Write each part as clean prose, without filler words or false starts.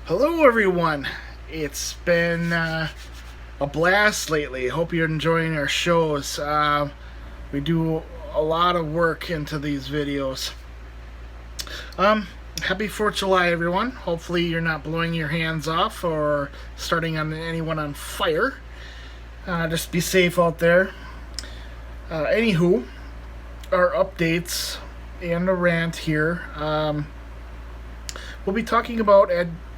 Hello, everyone. It's been a blast lately. Hope you're enjoying our shows. We do a lot of work into these videos. Um, Happy 4th of July, everyone. Hopefully, you're not blowing your hands off or starting on anyone on fire. Just be safe out there. Anywho, our updates and a rant here. We'll be talking about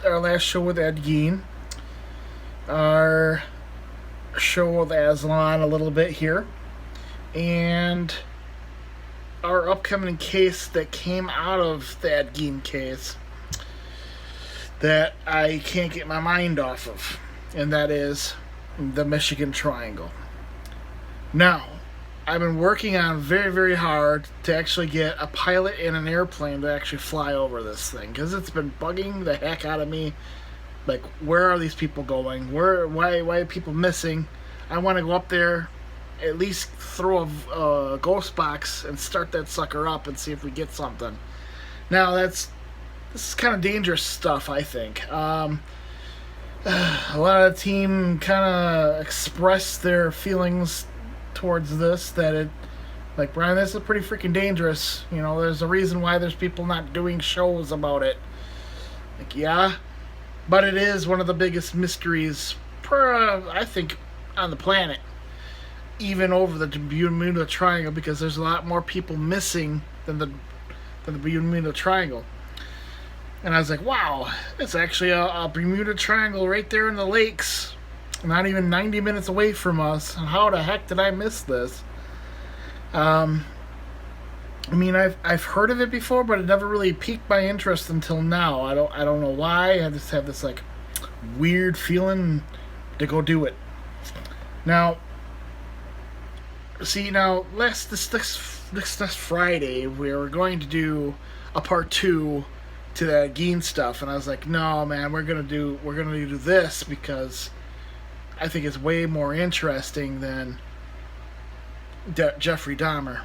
our last show with Ed Gein, our show with Aslan a little bit here, and our upcoming case that came out of the Ed Gein case that I can't get my mind off of, and that is the Michigan Triangle. Now, I've been working on very, very hard to actually get a pilot in an airplane to actually fly over this thing because it's been bugging the heck out of me. Like, where are these people going? Why are people missing? I want to go up there, at least throw a ghost box and start that sucker up and see if we get something. Now, this is kind of dangerous stuff, I think. A lot of the team kind of expressed their feelings towards this, that it, like, Brian, this is pretty freaking dangerous. You know, there's a reason why there's people not doing shows about it. Like, yeah, but it is one of the biggest mysteries, I think, on the planet, even over the Bermuda Triangle, because there's a lot more people missing than the Bermuda Triangle. And I was like, wow, it's actually a Bermuda Triangle right there in the lakes, not even 90 minutes away from us. How the heck did I miss this? I mean, I've heard of it before, but it never really piqued my interest until now. I don't know why. I just have this like weird feeling to go do it. Now, this Friday we were going to do a part 2 to that Gein stuff, and I was like, no, man, we're gonna do this because I think it's way more interesting than Jeffrey Dahmer.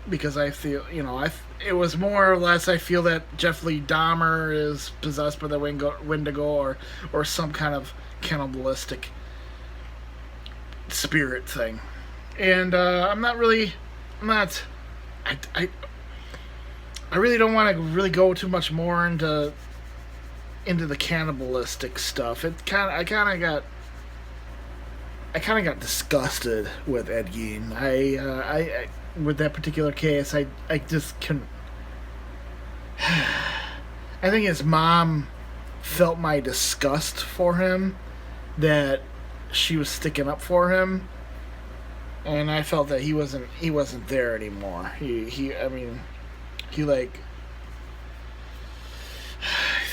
Because I feel, it was more or less, I feel that Jeffrey Dahmer is possessed by the Wendigo or some kind of cannibalistic spirit thing. And I really don't want to really go too much more into the cannibalistic stuff. I kind of got disgusted with Ed Gein. I with that particular case, I just couldn't. I think his mom felt my disgust for him, that she was sticking up for him, and I felt that he wasn't there anymore. He like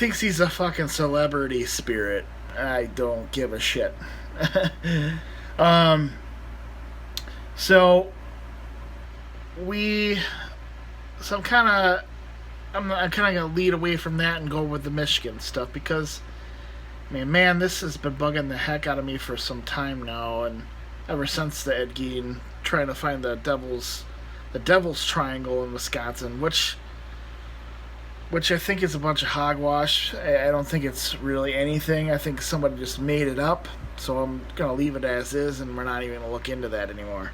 thinks he's a fucking celebrity spirit. I don't give a shit. So I'm kind of gonna lead away from that and go with the Michigan stuff because, man, this has been bugging the heck out of me for some time now, and ever since the Ed Gein trying to find the Devil's Triangle in Wisconsin, which I think is a bunch of hogwash. I don't think it's really anything. I think somebody just made it up. So I'm going to leave it as is, and we're not even going to look into that anymore.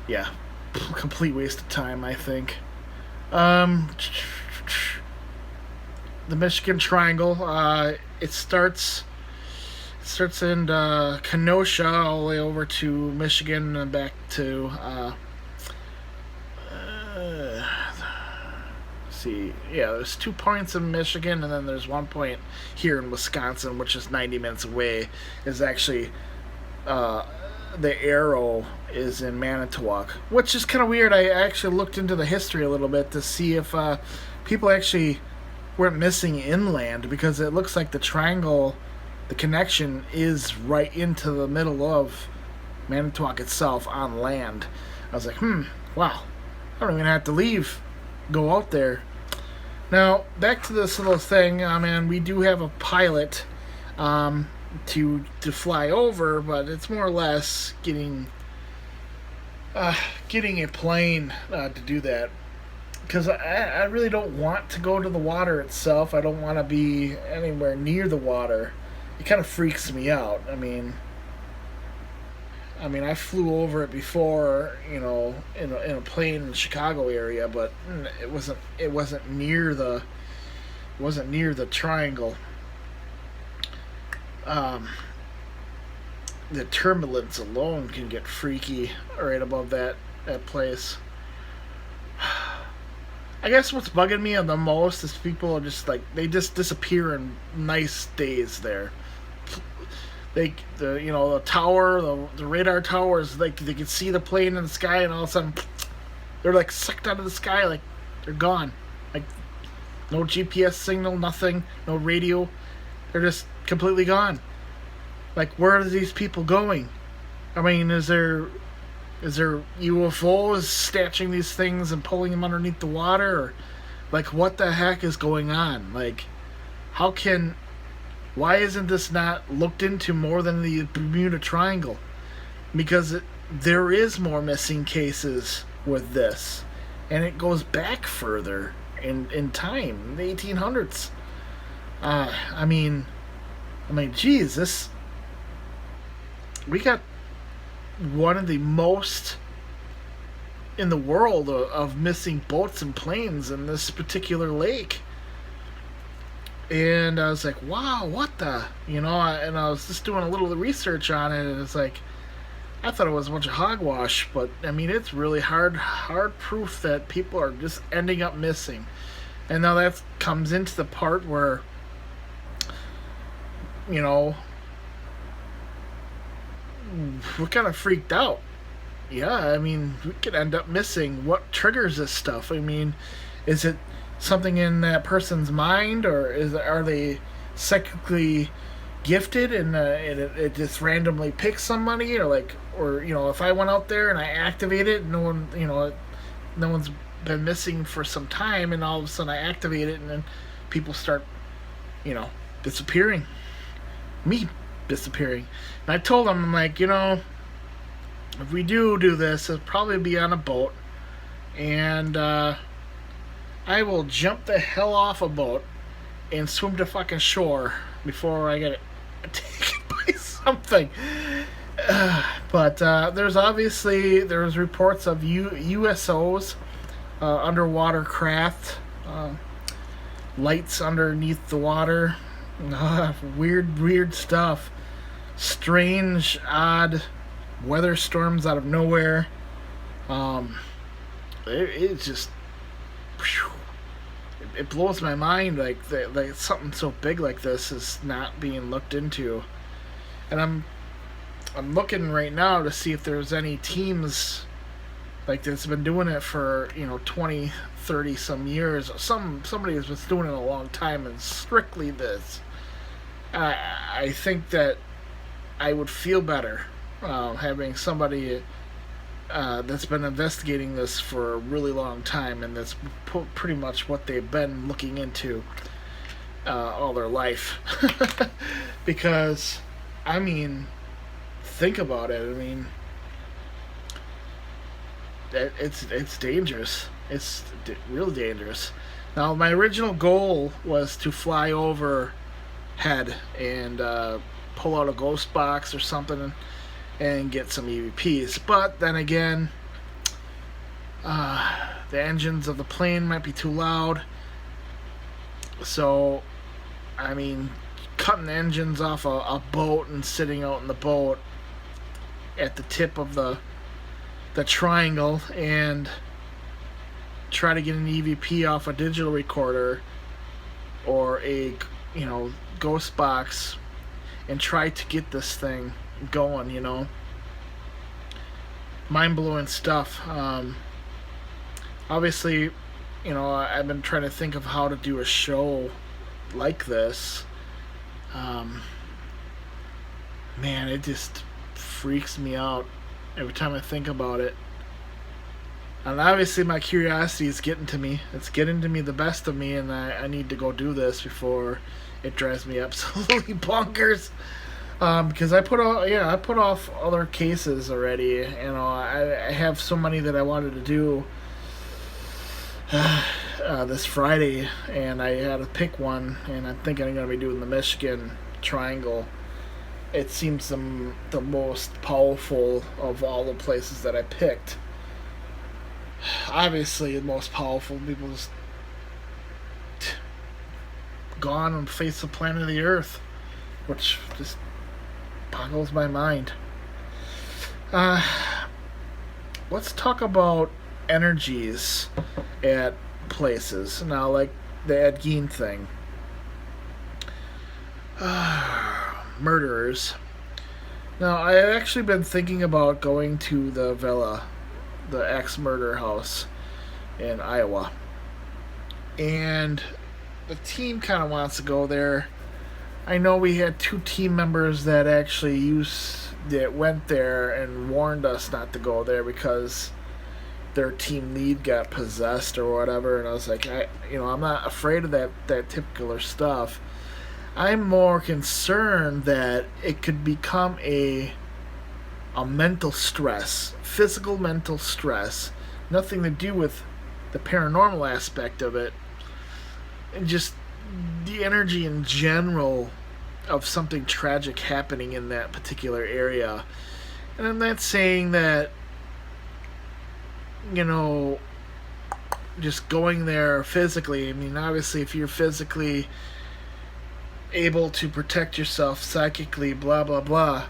Yeah, complete waste of time, I think. The Michigan Triangle, it starts in Kenosha all the way over to Michigan and back to there's 2 points in Michigan, and then there's 1 point here in Wisconsin, which is 90 minutes away. Is actually the arrow is in Manitowoc, which is kind of weird. I actually looked into the history a little bit to see if people actually weren't missing inland, because it looks like the triangle, the connection is right into the middle of Manitowoc itself on land. I was like, wow, I don't even have to leave, go out there. Now, back to this little thing, man, we do have a pilot to fly over, but it's more or less getting a plane to do that. because I really don't want to go to the water itself. I don't want to be anywhere near the water. It kind of freaks me out. I mean, I flew over it before, in a plane in the Chicago area, but it wasn't near the triangle. Um, the turbulence alone can get freaky right above that place. I guess what's bugging me the most is people are just like they just disappear in nice days there. The tower, the radar towers, like they can see the plane in the sky, and all of a sudden they're like sucked out of the sky, like they're gone. Like no GPS signal, nothing, no radio. They're just completely gone. Like where are these people going? I mean, is there UFOs snatching these things and pulling them underneath the water? Or, like, what the heck is going on? Like, why isn't this not looked into more than the Bermuda Triangle? Because there is more missing cases with this. And it goes back further in time, in the 1800s. I mean, geez, we got one of the most in the world of missing boats and planes in this particular lake. And I was like, wow, what the? And I was just doing a little research on it, and it's like, I thought it was a bunch of hogwash, but I mean, it's really hard proof that people are just ending up missing. And now that comes into the part where, we're kind of freaked out. Yeah, I mean, we could end up missing. What triggers this stuff? I mean, is it something in that person's mind, or are they psychically gifted and it just randomly picks somebody, or if I went out there and I activate it, no one's been missing for some time, and all of a sudden I activate it, and then people start, disappearing. Me disappearing. And I told them, I'm like, if we do this, it'll probably be on a boat, and I will jump the hell off a boat and swim to fucking shore before I get taken by something. But there's reports of USOs, underwater craft, lights underneath the water, weird stuff. Strange, odd weather storms out of nowhere. It's just, it blows my mind. Like something so big like this is not being looked into, and I'm looking right now to see if there's any teams like that's been doing it for 20, 30 some years. Somebody has been doing it a long time, and strictly this. I think that I would feel better having somebody that's been investigating this for a really long time, and that's pretty much what they've been looking into all their life. Because, I mean, think about it. I mean, it's dangerous. It's real dangerous. Now, my original goal was to fly overhead and pull out a ghost box or something and get some EVPs. But then again, the engines of the plane might be too loud. So, I mean, cutting the engines off a boat and sitting out in the boat at the tip of the triangle and try to get an EVP off a digital recorder or a ghost box and try to get this thing going. Mind-blowing stuff. Obviously, I've been trying to think of how to do a show like this. Man, it just freaks me out every time I think about it. And obviously my curiosity is getting to me. It's getting to me the best of me, and I need to go do this before it drives me absolutely bonkers. Because I put off other cases already. I have so many that I wanted to do. this Friday, and I had to pick one, and I'm thinking I'm going to be doing the Michigan Triangle. It seems the most powerful of all the places that I picked. Obviously, the most powerful. People just gone on the face of the planet of the Earth, which just boggles my mind. Uh, let's talk about energies at places. Now, like the Ed Gein thing. Murderers. Now, I've actually been thinking about going to the villa, the ex-murder house in Iowa. And the team kind of wants to go there. I know we had 2 team members that that went there and warned us not to go there because their team lead got possessed or whatever. And I was like, I'm not afraid of that particular stuff. I'm more concerned that it could become a mental stress, physical mental stress, nothing to do with the paranormal aspect of it, and just the energy in general of something tragic happening in that particular area. And I'm not saying that, just going there physically. I mean, obviously, if you're physically able to protect yourself psychically, blah, blah, blah.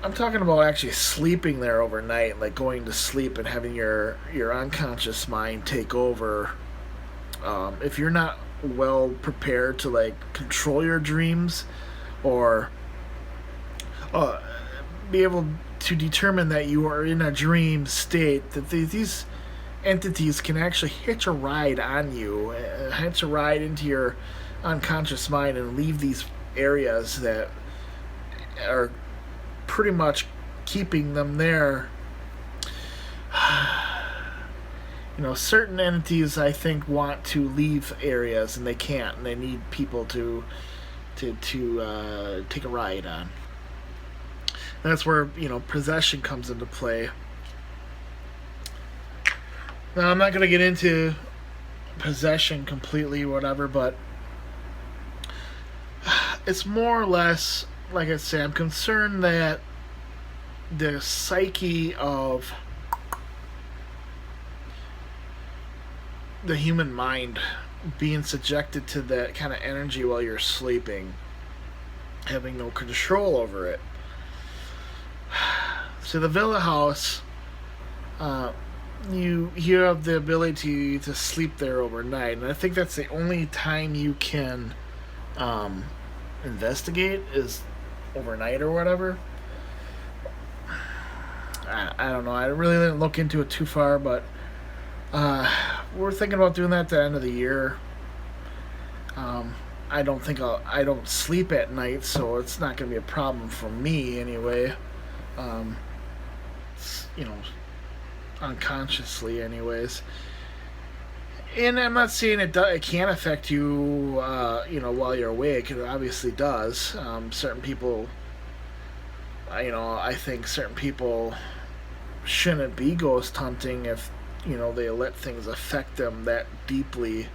I'm talking about actually sleeping there overnight, like going to sleep and having your unconscious mind take over. If you're not well prepared to like control your dreams or be able to determine that you are in a dream state, that these entities can actually hitch a ride on you, hitch a ride into your unconscious mind and leave these areas that are pretty much keeping them there. Certain entities I think want to leave areas and they can't, and they need people to take a ride on. And that's where possession comes into play. Now I'm not going to get into possession completely, whatever, but it's more or less, like I say, I'm concerned that the psyche of the human mind being subjected to that kind of energy while you're sleeping, having no control over it. So the villa house, you have the ability to sleep there overnight, and I think that's the only time you can investigate is overnight or whatever. I don't know. I really didn't look into it too far, but we're thinking about doing that at the end of the year. I don't sleep at night, so it's not going to be a problem for me anyway. Unconsciously, anyways. And I'm not saying it can affect you, while you're awake. It obviously does. Certain people, I think certain people shouldn't be ghost hunting if, they let things affect them that deeply,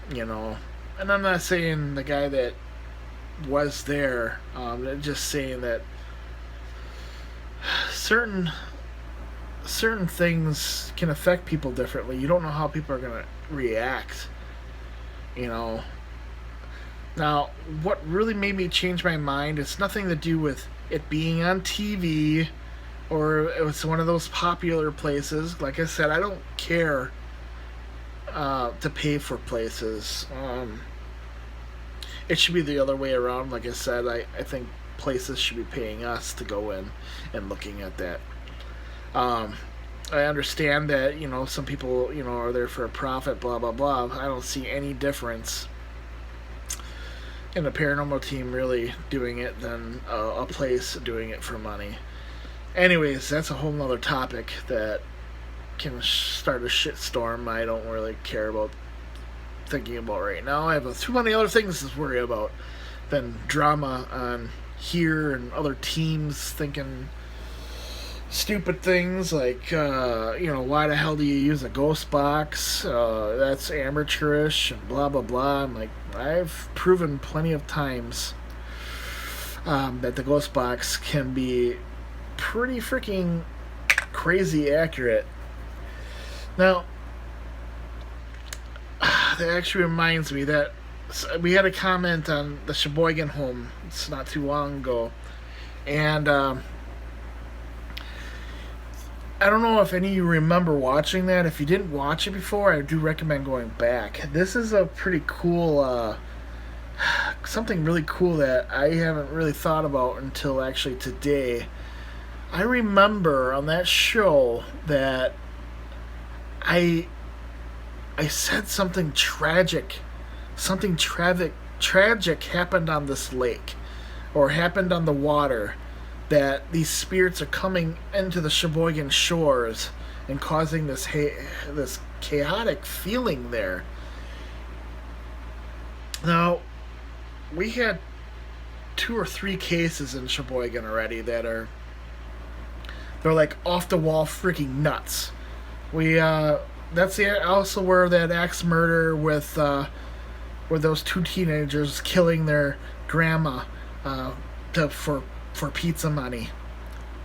And I'm not saying the guy that was there, just saying that certain things can affect people differently. You don't know how people are going to react, Now, what really made me change my mind, it's nothing to do with it being on TV or it was one of those popular places. Like I said, I don't care to pay for places. It should be the other way around. Like I said, I think places should be paying us to go in and looking at that. I understand that, some people, are there for a profit, blah, blah, blah. I don't see any difference in the paranormal team really doing it than a place doing it for money. Anyways, that's a whole nother topic that can start a shitstorm I don't really care about thinking about right now. I have too many other things to worry about than drama on here and other teams thinking stupid things like, why the hell do you use a ghost box? That's amateurish and blah, blah, blah. I'm like, I've proven plenty of times that the ghost box can be pretty freaking crazy accurate. Now, that actually reminds me that we had a comment on the Sheboygan home. It's not too long ago. And I don't know if any of you remember watching that. If you didn't watch it before, I do recommend going back. This is a pretty cool, something really cool that I haven't really thought about until actually today. I remember on that show that I said something tragic. Something tragic happened on this lake, or happened on the water, that these spirits are coming into the Sheboygan shores and causing this chaotic feeling there. Now, we had 2 or 3 cases in Sheboygan already that they're like off the wall freaking nuts. That's also where that axe murder with those 2 teenagers killing their grandma for pizza money.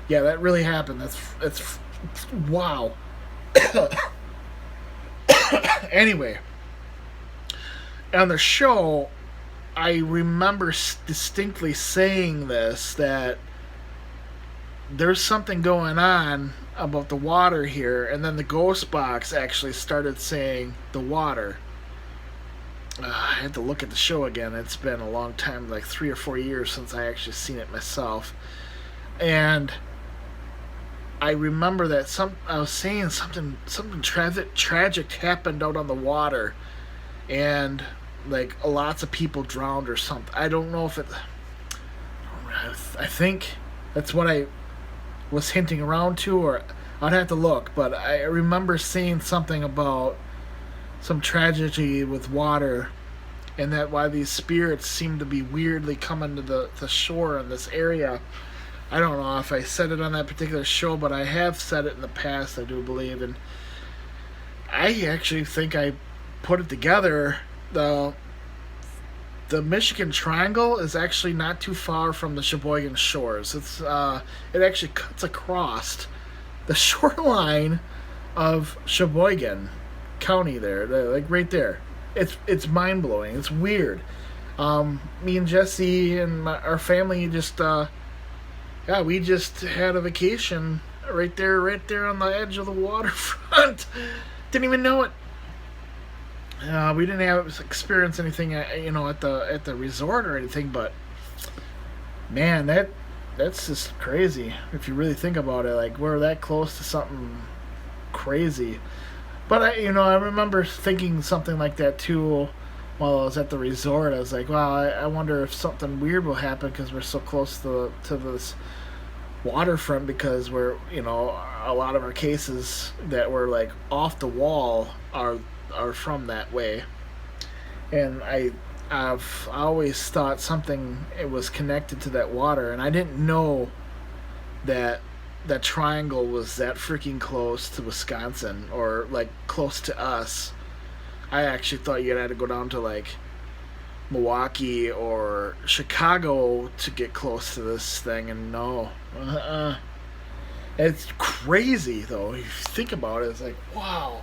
Yeah, that really happened. That's wow. Anyway, on the show, I remember distinctly saying this, that there's something going on about the water here, and then the ghost box actually started saying the water. I had to look at the show again. It's been a long time, like 3 or 4 years since I actually seen it myself. And I remember that I was saying something tragic happened out on the water, and like lots of people drowned or something. I don't know if it. I think that's what I was hinting around to, or I'd have to look. But I remember saying something about some tragedy with water, and that why these spirits seem to be weirdly coming to the shore in this area. I don't know if I said it on that particular show, but I have said it in the past, I do believe, and I actually think I put it together. The Michigan Triangle is actually not too far from the Sheboygan shores. It actually cuts across the shoreline of Sheboygan County there, like right there. It's mind blowing. It's weird. Me and Jesse and our family just we just had a vacation right there on the edge of the waterfront. Didn't even know it. We didn't experience anything, at the resort or anything, but man, that's just crazy if you really think about it. Like, we're that close to something crazy. But I remember thinking something like that too while I was at the resort. I was like, wow, I wonder if something weird will happen because we're so close to this waterfront, because we're, a lot of our cases that were like off the wall are from that way. And I've always thought something, it was connected to that water, and I didn't know that triangle was that freaking close to Wisconsin, or like close to us. I actually thought you had to go down to like Milwaukee or Chicago to get close to this thing, and no. It's crazy though. If you think about it, it's like, wow.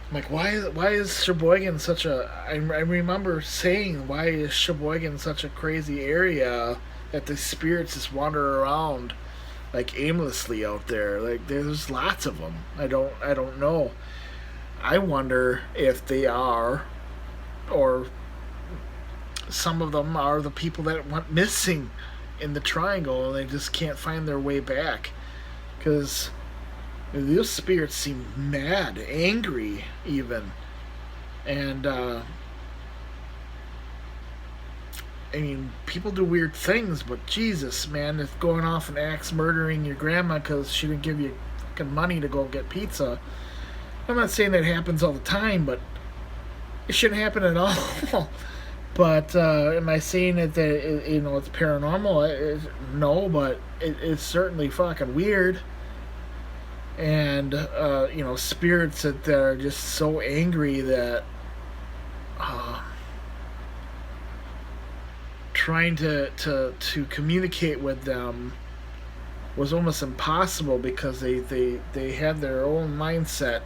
I'm like, why is Sheboygan such a... I remember saying, why is Sheboygan such a crazy area that the spirits just wander around like aimlessly out there? Like, there's lots of them. I don't know. I wonder if they are, or some of them are the people that went missing in the triangle and they just can't find their way back. Because those spirits seem mad, angry even. And, I mean, people do weird things, but Jesus, man, if going off and axe murdering your grandma because she didn't give you fucking money to go get pizza. I'm not saying that happens all the time, but it shouldn't happen at all. But am I saying that it's paranormal? No, but it's certainly fucking weird. and spirits that are just so angry that uh, trying to communicate with them was almost impossible because they had their own mindset.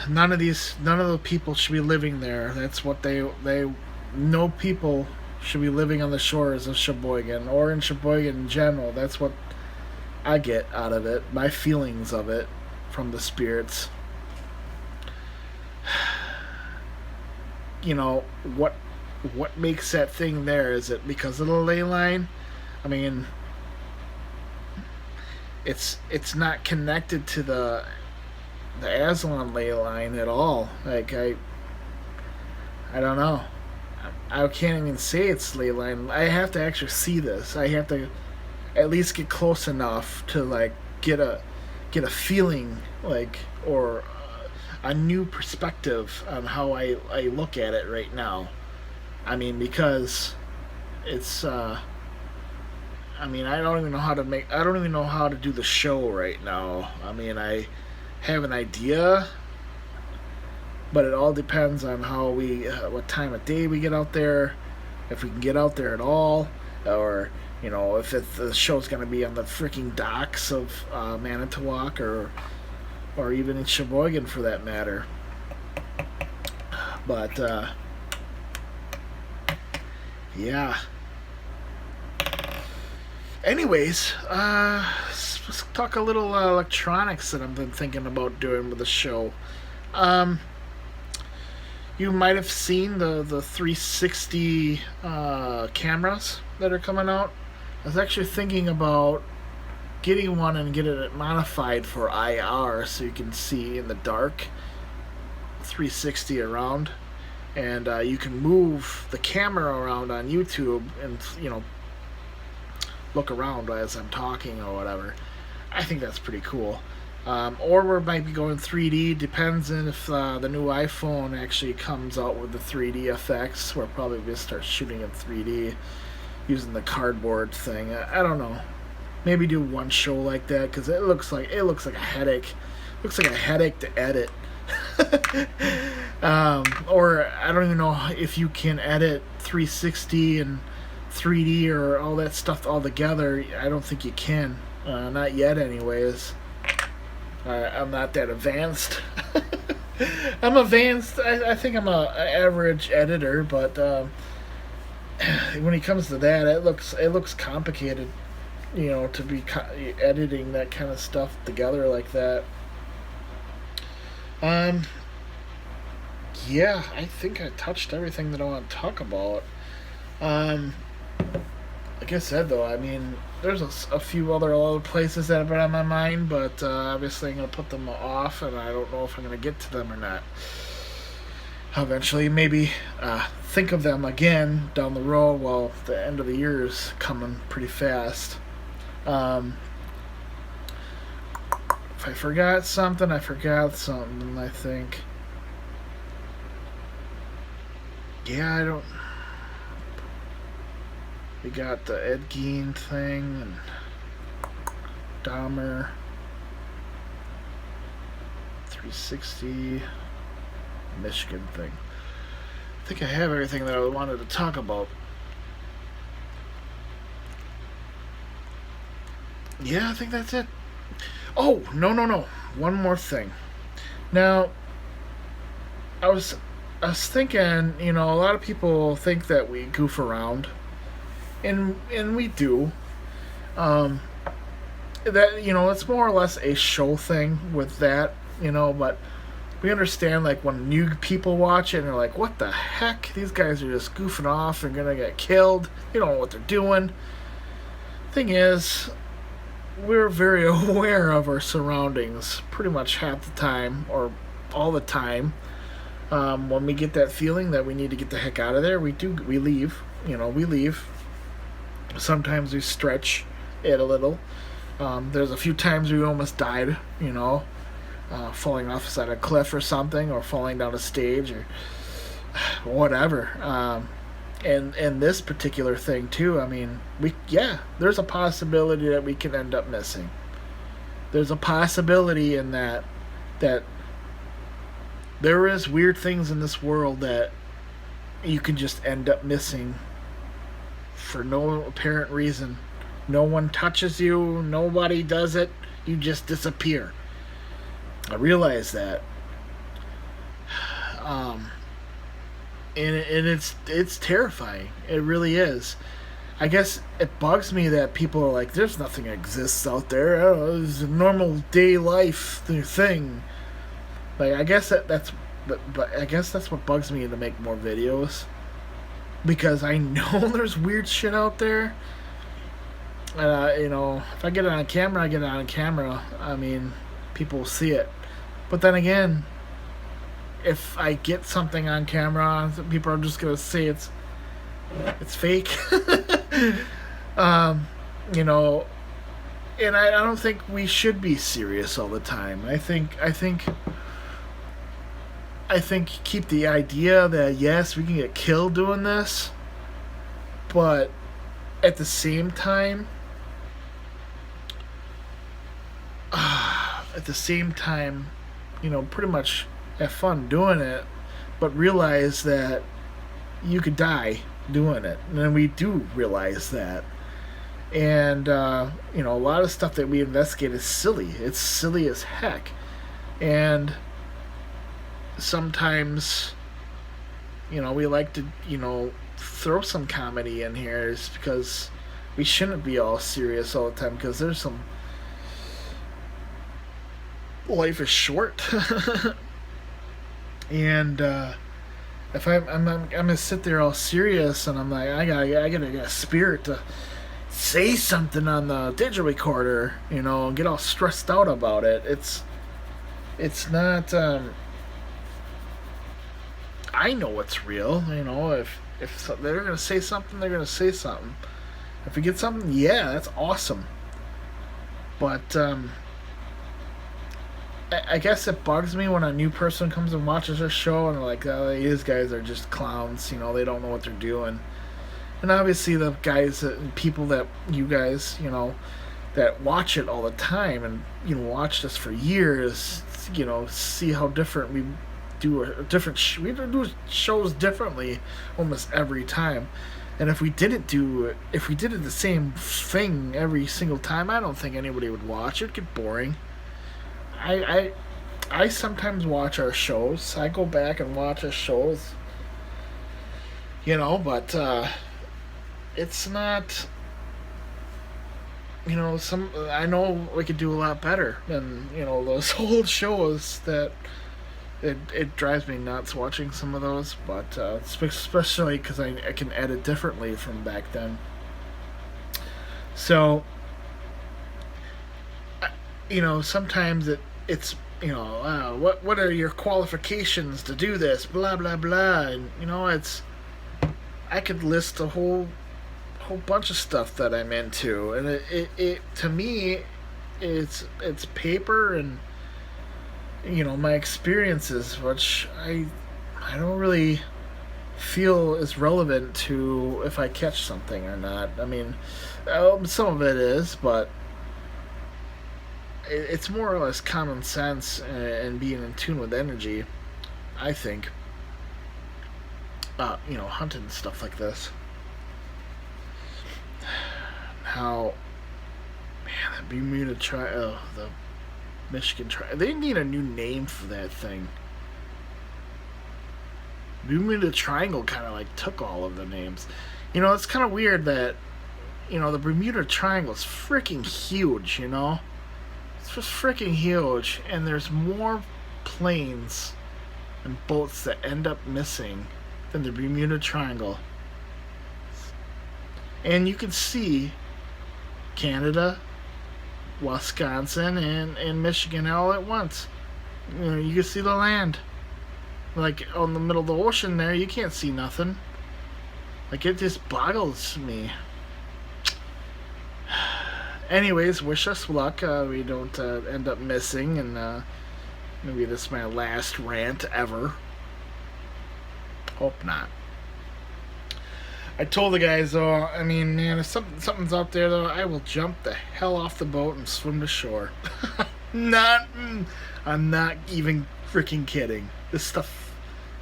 None of the people should be living there. That's what they no people should be living on the shores of Sheboygan or in Sheboygan in general. That's what I get out of it, my feelings of it from the spirits. You know what makes that thing there? Is it because of the ley line? I mean, it's not connected to the Aslan ley line at all. Like I don't know. I can't even say it's ley line. I have to actually see this. I have to at least get close enough to like get a feeling like or a new perspective on how I look at it right now. I mean because it's I mean I don't even know how to do the show right now. I mean I have an idea, but it all depends on how what time of day we get out there, if we can get out there at all, or if the show's gonna be on the freaking docks of Manitowoc or even in Sheboygan for that matter. But yeah. Anyways, let's talk a little electronics that I've been thinking about doing with the show. Um, you might have seen the 360 cameras that are coming out. I was actually thinking about getting one and getting it modified for IR so you can see in the dark 360 around, and you can move the camera around on YouTube and look around as I'm talking or whatever. I think that's pretty cool. Or we might be going 3D. Depends on if the new iPhone actually comes out with the 3D effects. We'll probably just start shooting in 3D using the cardboard thing. I don't know. Maybe do one show like that because it looks like a headache. It looks like a headache to edit. Or I don't even know if you can edit 360 and 3D or all that stuff all together. I don't think you can. Not yet, anyways. I'm not that advanced. I'm advanced. I think I'm an average editor, but when it comes to that, it looks complicated. To be editing that kind of stuff together like that. Yeah, I think I touched everything that I want to talk about. Like I said, though, I mean, there's a few other places that have been on my mind, but obviously I'm going to put them off, and I don't know if I'm going to get to them or not. Eventually, maybe think of them again down the road while the end of the year is coming pretty fast. If I forgot something, I think. Yeah, I don't... We got the Ed Gein thing and Dahmer, 360, Michigan thing. I think I have everything that I wanted to talk about. Yeah, I think that's it. Oh, no. One more thing. Now, I was thinking, a lot of people think that we goof around. And we do. That it's more or less a show thing with that, but we understand like when new people watch it and they're like, what the heck? These guys are just goofing off, they're gonna get killed, they don't know what they're doing. Thing is, we're very aware of our surroundings pretty much half the time or all the time. When we get that feeling that we need to get the heck out of there, we leave. We leave. Sometimes we stretch it a little. There's a few times we almost died, falling off the side of a cliff or something, or falling down a stage or whatever. And this particular thing too, I mean, there's a possibility that we can end up missing. there's a possibility in that there is weird things in this world that you can just end up missing for no apparent reason. No one touches you, nobody does it, you just disappear. I realize that. And it's terrifying. It really is. I guess it bugs me that people are like, "There's nothing that exists out there. Oh, it's a normal day life thing." Like, I guess but I guess that's what bugs me to make more videos, because I know there's weird shit out there. If I get it on camera, I get it on camera. I mean, people will see it. But then again, if I get something on camera, people are just gonna say it's fake. you know, and I don't think we should be serious all the time. I think keep the idea that yes, we can get killed doing this, but at the same time, pretty much have fun doing it, but realize that you could die doing it. And we do realize that. And, a lot of stuff that we investigate is silly. It's silly as heck. And sometimes, we like to, throw some comedy in here, is because we shouldn't be all serious all the time, because there's some... Life is short. And if I'm gonna sit there all serious, and I'm like, I gotta get a spirit to say something on the digital recorder, and get all stressed out about it. It's not. I know it's real. If they're gonna say something, they're gonna say something. If we get something, yeah, that's awesome. But I guess it bugs me when a new person comes and watches our show and they're like, oh, these guys are just clowns, they don't know what they're doing. And obviously the guys and people that you guys, that watch it all the time and, watched us for years, see how different we do we do shows differently almost every time. And if we did the same thing every single time, I don't think anybody would watch. It'd get boring. I sometimes watch our shows. I go back and watch our shows. But it's not. I know we could do a lot better than those old shows that. It drives me nuts watching some of those, but especially because I can edit differently from back then. So, sometimes it's what are your qualifications to do this, blah blah blah, and I could list a whole bunch of stuff that I'm into, and it to me it's paper and my experiences, which I don't really feel is relevant to if I catch something or not. I mean, some of it is, but it's more or less common sense and being in tune with energy, I think. Hunting and stuff like this. How, man, the Bermuda Triangle, the Michigan Triangle, they need a new name for that thing. Bermuda Triangle kind of like took all of the names. It's kind of weird that, the Bermuda Triangle is freaking huge, It's just freaking huge, and there's more planes and boats that end up missing than the Bermuda Triangle. And you can see Canada, Wisconsin, and Michigan all at once. You can see the land. Like, on the middle of the ocean there, you can't see nothing. Like, it just boggles me. Anyways, wish us luck. We don't end up missing, and maybe this is my last rant ever. Hope not. I told the guys though, I mean, man, if something's out there though, I will jump the hell off the boat and swim to shore. not, I'm not even freaking kidding. This stuff,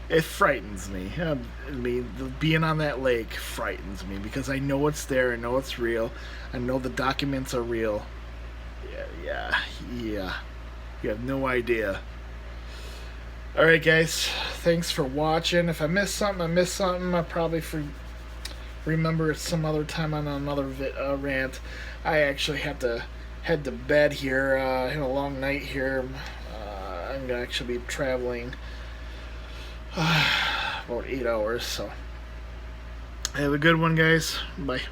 it frightens me. I mean, being on that lake frightens me because I know it's there. I know it's real. I know the documents are real. Yeah. You have no idea. Alright, guys. Thanks for watching. If I missed something. I'll probably remember it some other time on another rant. I actually have to head to bed here. I had a long night here. I'm going to actually be traveling about 8 hours. So, have a good one, guys. Bye.